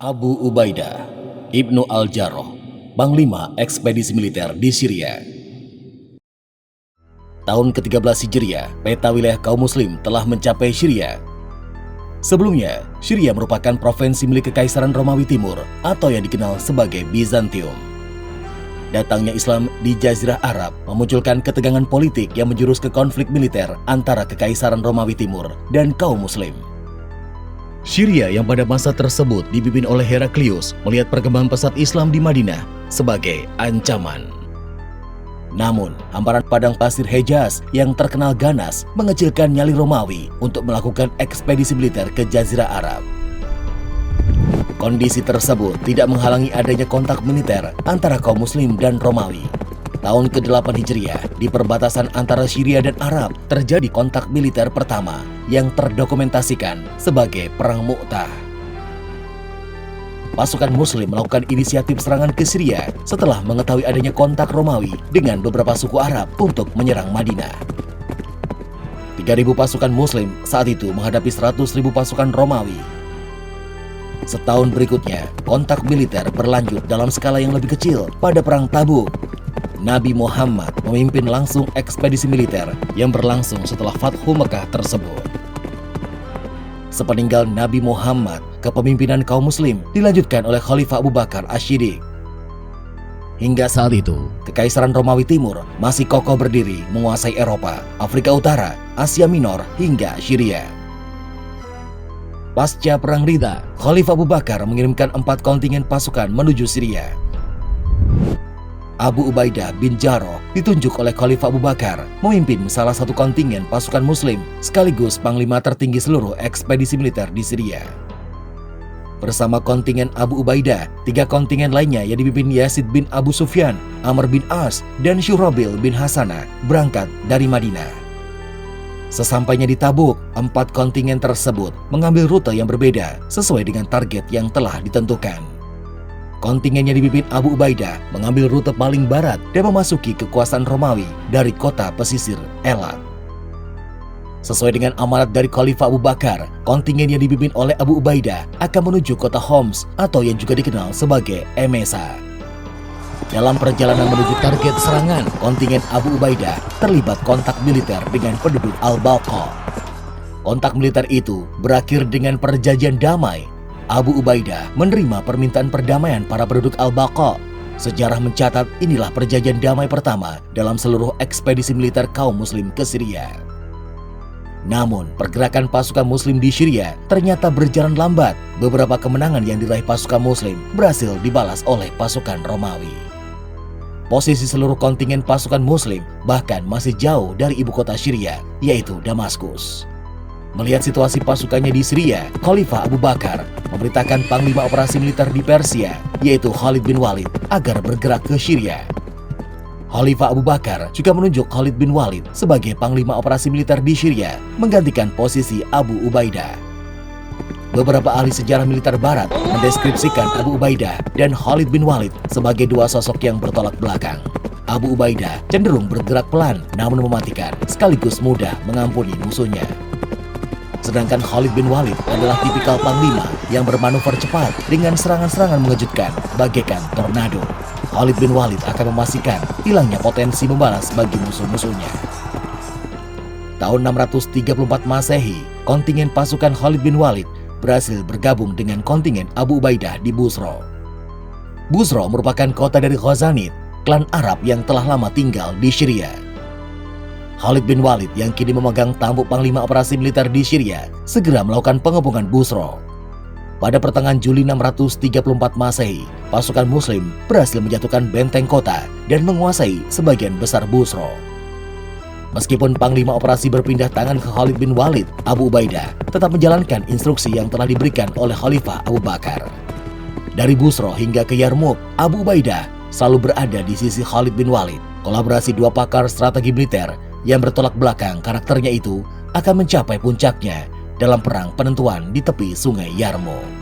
Abu Ubaidah Ibnu Al-Jarrah, Panglima Ekspedisi Militer di Syria. Tahun ke-13 Hijriah, peta wilayah kaum muslim telah mencapai Syria. Sebelumnya, Syria merupakan provinsi milik Kekaisaran Romawi Timur atau yang dikenal sebagai Bizantium. Datangnya Islam di Jazirah Arab memunculkan ketegangan politik yang menjurus ke konflik militer antara Kekaisaran Romawi Timur dan kaum muslim. Syria yang pada masa tersebut dipimpin oleh Heraklius melihat perkembangan pesat Islam di Madinah sebagai ancaman. Namun, hamparan padang pasir Hejaz yang terkenal ganas mengecilkan nyali Romawi untuk melakukan ekspedisi militer ke Jazirah Arab. Kondisi tersebut tidak menghalangi adanya kontak militer antara kaum muslim dan Romawi. Tahun ke-8 Hijriah, di perbatasan antara Syria dan Arab, terjadi kontak militer pertama yang terdokumentasikan sebagai Perang Mu'tah. Pasukan muslim melakukan inisiatif serangan ke Syria setelah mengetahui adanya kontak Romawi dengan beberapa suku Arab untuk menyerang Madinah. 3.000 pasukan muslim saat itu menghadapi 100.000 pasukan Romawi. Setahun berikutnya, kontak militer berlanjut dalam skala yang lebih kecil pada Perang Tabuk. Nabi Muhammad memimpin langsung ekspedisi militer yang berlangsung setelah Fathu Mekah tersebut. Sepeninggal Nabi Muhammad, kepemimpinan kaum muslim dilanjutkan oleh Khalifah Abu Bakar Asy-Syiddiq. Hingga saat itu, Kekaisaran Romawi Timur masih kokoh berdiri menguasai Eropa, Afrika Utara, Asia Minor, hingga Syria. Pasca Perang Ridha, Khalifah Abu Bakar mengirimkan 4 kontingen pasukan menuju Syria. Abu Ubaidah bin Jarrah ditunjuk oleh Khalifah Abu Bakar memimpin salah satu kontingen pasukan muslim sekaligus panglima tertinggi seluruh ekspedisi militer di Syria. Bersama kontingen Abu Ubaidah, 3 kontingen lainnya yang dipimpin Yazid bin Abu Sufyan, Amr bin As, dan Syurabil bin Hasanah berangkat dari Madinah. Sesampainya di Tabuk, 4 kontingen tersebut mengambil rute yang berbeda sesuai dengan target yang telah ditentukan. Kontingen yang dipimpin Abu Ubaidah mengambil rute paling barat dan memasuki kekuasaan Romawi dari kota pesisir Elat. Sesuai dengan amanat dari Khalifah Abu Bakar, kontingen yang dipimpin oleh Abu Ubaidah akan menuju kota Homs atau yang juga dikenal sebagai Emesa. Dalam perjalanan menuju target serangan, kontingen Abu Ubaidah terlibat kontak militer dengan penduduk Al-Balqa. Kontak militer itu berakhir dengan perjanjian damai. Abu Ubaidah menerima permintaan perdamaian para penduduk Al-Balqa. Sejarah mencatat inilah perjanjian damai pertama dalam seluruh ekspedisi militer kaum muslim ke Syria. Namun, pergerakan pasukan muslim di Syria ternyata berjalan lambat. Beberapa kemenangan yang diraih pasukan muslim berhasil dibalas oleh pasukan Romawi. Posisi seluruh kontingen pasukan muslim bahkan masih jauh dari ibu kota Syria, yaitu Damaskus. Melihat situasi pasukannya di Syria, Khalifah Abu Bakar memerintahkan panglima operasi militer di Persia, yaitu Khalid bin Walid, agar bergerak ke Syria. Khalifah Abu Bakar juga menunjuk Khalid bin Walid sebagai panglima operasi militer di Syria, menggantikan posisi Abu Ubaidah. Beberapa ahli sejarah militer barat mendeskripsikan Abu Ubaidah dan Khalid bin Walid sebagai 2 sosok yang bertolak belakang. Abu Ubaidah cenderung bergerak pelan namun mematikan, sekaligus mudah mengampuni musuhnya. Sedangkan Khalid bin Walid adalah tipikal panglima yang bermanuver cepat dengan serangan-serangan mengejutkan bagaikan tornado. Khalid bin Walid akan memastikan hilangnya potensi membalas bagi musuh-musuhnya. Tahun 634 Masehi, kontingen pasukan Khalid bin Walid berhasil bergabung dengan kontingen Abu Ubaidah di Busra. Busra merupakan kota dari Ghazanid, klan Arab yang telah lama tinggal di Syria. Khalid bin Walid yang kini memegang tampuk panglima operasi militer di Syria segera melakukan pengepungan Busra. Pada pertengahan Juli 634 Masehi, pasukan muslim berhasil menjatuhkan benteng kota dan menguasai sebagian besar Busra. Meskipun panglima operasi berpindah tangan ke Khalid bin Walid, Abu Ubaidah tetap menjalankan instruksi yang telah diberikan oleh Khalifah Abu Bakar. Dari Busra hingga ke Yarmouk, Abu Ubaidah selalu berada di sisi Khalid bin Walid. Kolaborasi 2 pakar strategi militer yang bertolak belakang karakternya itu akan mencapai puncaknya dalam perang penentuan di tepi sungai Yarmouk.